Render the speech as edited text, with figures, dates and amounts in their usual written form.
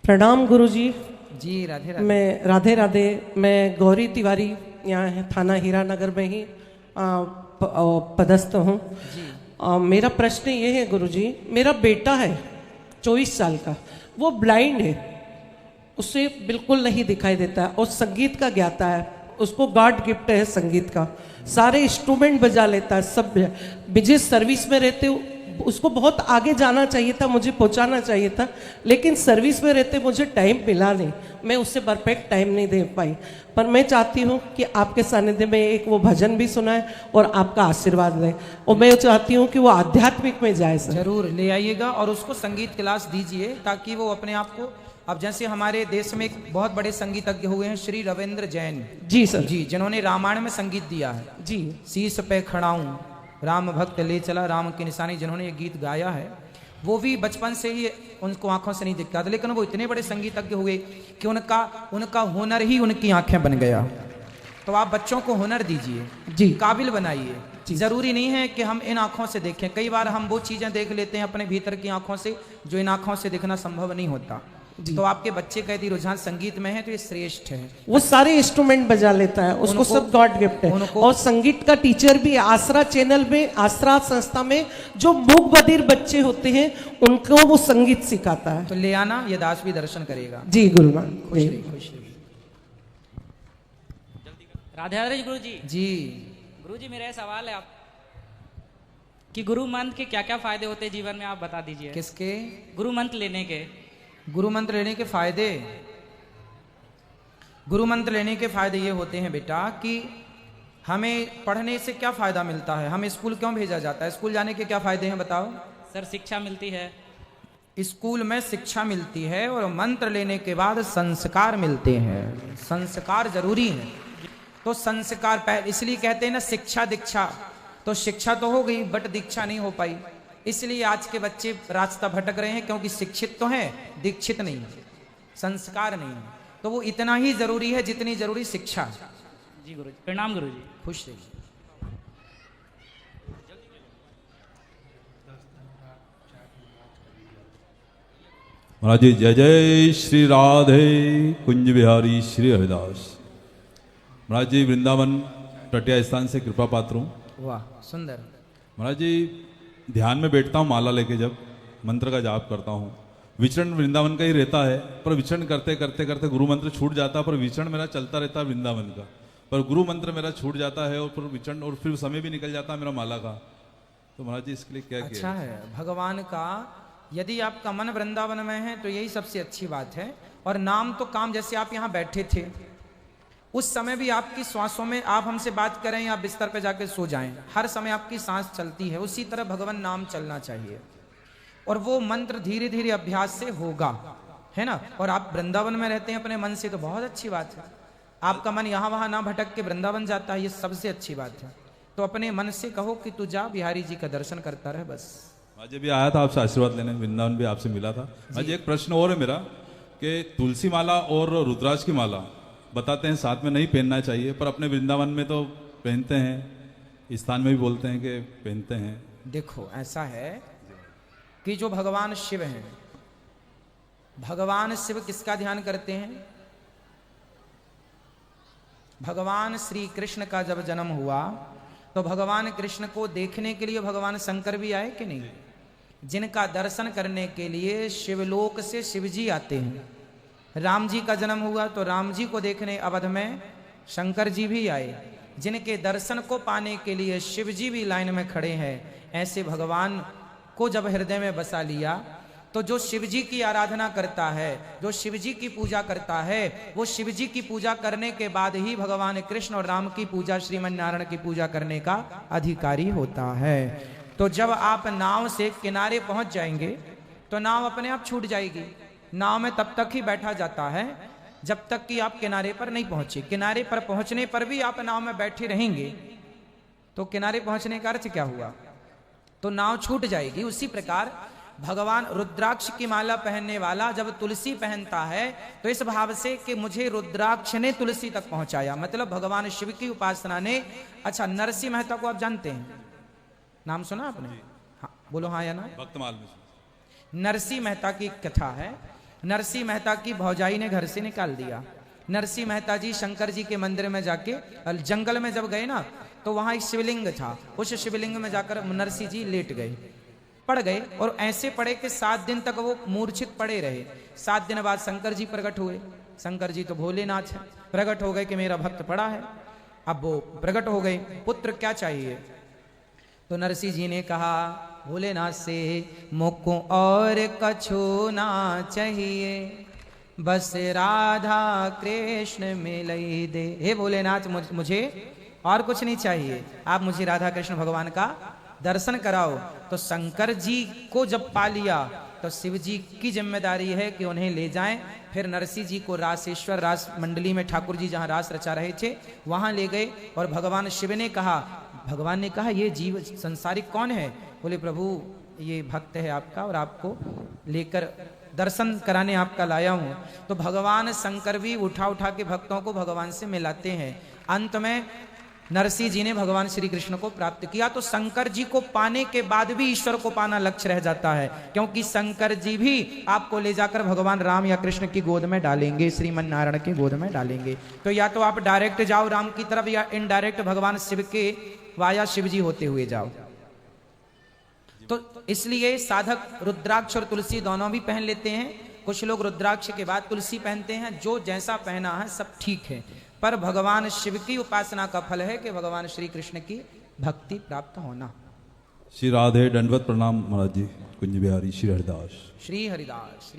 प्रणाम गुरुजी। जी राधे राधे। मैं राधे राधे। मैं गौरी तिवारी यहाँ थाना हीरानगर में ही पदस्थ हूँ। मेरा प्रश्न ये है गुरुजी, मेरा बेटा है 24 साल का, वो ब्लाइंड है, उसे बिल्कुल नहीं दिखाई देता है और संगीत का ज्ञाता है, उसको गॉड गिफ्ट है संगीत का, सारे इंस्ट्रूमेंट बजा लेता है सब। बिजनेस सर्विस में रहते उसको बहुत आगे जाना चाहिए था, मुझे पहुंचाना चाहिए था, लेकिन सर्विस में रहते मुझे टाइम मिला नहीं, मैं उससे परफेक्ट टाइम नहीं दे पाई। पर मैं चाहती हूँ कि आपके सानिध्य में एक वो भजन भी सुनाए और आपका आशीर्वाद लें, और मैं चाहती हूँ कि वो आध्यात्मिक में जाए सर। जरूर ले आइएगा और उसको संगीत क्लास दीजिए ताकि वो अपने आप को, अब जैसे हमारे देश में एक बहुत बड़े संगीतज्ञ हुए हैं श्री रविंद्र जैन जी सर जी, जिन्होंने रामायण में संगीत दिया है। जी। शीश पे खड़ाऊं राम भक्त ले चला राम की निशानी, जिन्होंने ये गीत गाया है, वो भी बचपन से ही उनको आंखों से नहीं दिखता था, लेकिन वो इतने बड़े संगीतज्ञ हुए कि उनका हुनर ही उनकी आंखें बन गया। तो आप बच्चों को हुनर दीजिए जी, काबिल बनाइए। जरूरी नहीं है कि हम इन आंखों से देखें, कई बार हम वो चीजें देख लेते हैं अपने भीतर की आंखों से जो इन आंखों से दिखना संभव नहीं होता। तो आपके बच्चे का यदि रुझान संगीत में है तो ये श्रेष्ठ है। वो सारे इंस्ट्रूमेंट बजा लेता है, उसको सब गॉड गिफ्ट है। और संगीत का टीचर भी आसरा चैनल में, आसरा संस्था में जो मूक बधिर बच्चे होते हैं उनको वो संगीत सिखाता है। तो ले आना, ये दास भी दर्शन करेगा। जी गुरुमान। खुश रही, खुश रही। राधे राधे गुरु जी। जी गुरु जी, मेरा सवाल है आप कि गुरु मंत्र के क्या क्या फायदे होते हैं जीवन में, आप बता दीजिए। किसके? गुरु मंत्र लेने के। गुरु मंत्र लेने के फायदे, गुरु मंत्र लेने के फायदे ये होते हैं बेटा कि हमें पढ़ने से क्या फायदा मिलता है, हमें स्कूल क्यों भेजा जाता है, स्कूल जाने के क्या फायदे हैं बताओ। सर शिक्षा मिलती है, स्कूल में शिक्षा मिलती है और मंत्र लेने के बाद संस्कार मिलते हैं। संस्कार जरूरी है, तो संस्कार इसलिए कहते हैं ना शिक्षा दीक्षा, तो शिक्षा तो हो गई बट दीक्षा नहीं हो पाई, इसलिए आज के बच्चे रास्ता भटक रहे हैं, क्योंकि शिक्षित तो हैं दीक्षित नहीं, संस्कार नहीं है। तो वो इतना ही जरूरी है जितनी जरूरी शिक्षा। जी गुरु जी, प्रणाम गुरु जी। खुश रहिए। महाराज जी जय जय श्री राधे कुंज बिहारी श्री हरिदास। महाराज जी वृंदावन टटिया स्थान से कृपा पात्र हूँ। वाह सुंदर। महाराज जी ध्यान में बैठता हूँ माला लेके, जब मंत्र का जाप करता हूँ, विचरण वृंदावन का ही रहता है, पर विचरण करते करते करते गुरु मंत्र छूट जाता है, पर विचरण मेरा चलता रहता है वृंदावन का, पर गुरु मंत्र मेरा छूट जाता है और फिर विचरण और फिर समय भी निकल जाता है मेरा माला का। तो महाराज जी इसके लिए क्या किया? अच्छा है भगवान का, यदि आपका मन वृंदावन में है तो यही सबसे अच्छी बात है। और नाम तो काम, जैसे आप यहाँ बैठे थे उस समय भी आपकी श्वासों में, आप हमसे बात करें या बिस्तर पे जाके सो जाएं, हर समय आपकी सांस चलती है, उसी तरह भगवान नाम चलना चाहिए। और वो मंत्र धीरे धीरे अभ्यास से होगा, है ना। और आप वृंदावन में रहते हैं अपने मन से, तो बहुत अच्छी बात है। आपका मन यहाँ वहां ना भटक के वृंदावन जाता है, ये सबसे अच्छी बात है। तो अपने मन से कहो कि तू जा बिहारी जी का दर्शन करता रहे बस। आज भी आया था आपसे आशीर्वाद लेने, वृंदावन भी आपसे मिला था। आज एक प्रश्न और है मेरा कि तुलसी माला और रुद्राक्ष की माला बताते हैं साथ में नहीं पहनना चाहिए, पर अपने वृंदावन में तो पहनते हैं, इस स्थान में भी बोलते हैं कि पहनते हैं। देखो ऐसा है कि जो भगवान शिव हैं, भगवान शिव किसका ध्यान करते हैं? भगवान श्री कृष्ण का जब जन्म हुआ तो भगवान कृष्ण को देखने के लिए भगवान शंकर भी आए कि नहीं? जिनका दर्शन करने के लिए शिवलोक से शिवजी आते हैं। राम जी का जन्म हुआ तो राम जी को देखने अवध में शंकर जी भी आए, जिनके दर्शन को पाने के लिए शिव जी भी लाइन में खड़े हैं। ऐसे भगवान को जब हृदय में बसा लिया तो जो शिव जी की आराधना करता है, जो शिव जी की पूजा करता है, वो शिव जी की पूजा करने के बाद ही भगवान कृष्ण और राम की पूजा, श्रीमन नारायण की पूजा करने का अधिकारी होता है। तो जब आप नाव से किनारे पहुंच जाएंगे तो नाव अपने आप छूट जाएगी। नाव में तब तक ही बैठा जाता है जब तक कि आप किनारे पर नहीं पहुंचे। किनारे पर पहुंचने पर भी आप नाव में बैठे रहेंगे तो किनारे पहुंचने का अर्थ क्या हुआ? तो नाव छूट जाएगी। उसी प्रकार भगवान रुद्राक्ष की माला पहनने वाला जब तुलसी पहनता है तो इस भाव से कि मुझे रुद्राक्ष ने तुलसी तक पहुंचाया, मतलब भगवान शिव की उपासना ने। अच्छा, नरसिंह मेहता को आप जानते हैं, नाम सुना आपने? हाँ बोलो हाँ या ना। भक्तमाल में नरसिंह मेहता की एक कथा है नरसिंह मेहता की भौजाई ने घर से निकाल दिया। नरसिंह मेहता जी शंकर जी के मंदिर में जाके जंगल में जब गए ना, तो वहां एक शिवलिंग था। उस शिवलिंग में जाकर नरसिंह जी लेट गए, पड़ गए, और ऐसे पड़े कि 7 दिन तक वो मूर्छित पड़े रहे। 7 दिन बाद शंकर जी प्रकट हुए। शंकर जी तो भोलेनाथ है, प्रकट हो गए कि मेरा भक्त पड़ा है। अब वो प्रकट हो गए, पुत्र क्या चाहिए? तो नरसिंह जी ने कहा भोलेनाथ से, मुझको और कछु ना चाहिए, बस राधा कृष्ण मिलई दे। हे भोलेनाथ, मुझे और कुछ नहीं चाहिए, आप मुझे राधा कृष्ण भगवान का दर्शन कराओ। तो शंकर जी को जब पा लिया तो शिव जी की जिम्मेदारी है कि उन्हें ले जाएं। फिर नरसिंह जी को रासेश्वर रास मंडली में ठाकुर जी जहां रास रचा रहे थे वहां ले गए, और भगवान शिव ने कहा, भगवान ने कहा ये जीव संसारिक कौन है? बोले प्रभु ये भक्त है आपका, और आपको लेकर दर्शन कराने आपका लाया हूं। तो भगवान शंकर भी उठा उठा के भक्तों को भगवान से मिलाते हैं। अंत में नरसिंह जी ने भगवान श्री कृष्ण को प्राप्त किया। तो शंकर जी को पाने के बाद भी ईश्वर को पाना लक्ष्य रह जाता है, क्योंकि शंकर जी भी आपको ले जाकर भगवान राम या कृष्ण की गोद में डालेंगे, श्रीमन नारायण की गोद में डालेंगे। तो या तो आप डायरेक्ट जाओ राम की तरफ, या इनडायरेक्ट भगवान शिव के वाया शिव जी होते हुए जाओ। तो इसलिए साधक रुद्राक्ष और तुलसी दोनों भी पहन लेते हैं। कुछ लोग रुद्राक्ष के बाद तुलसी पहनते हैं, जो जैसा पहना है सब ठीक है, पर भगवान शिव की उपासना का फल है कि भगवान श्री कृष्ण की भक्ति प्राप्त होना। श्री राधे, दंडवत प्रणाम महाराज जी। कुंज बिहारी श्री हरिदास। श्री हरिदास।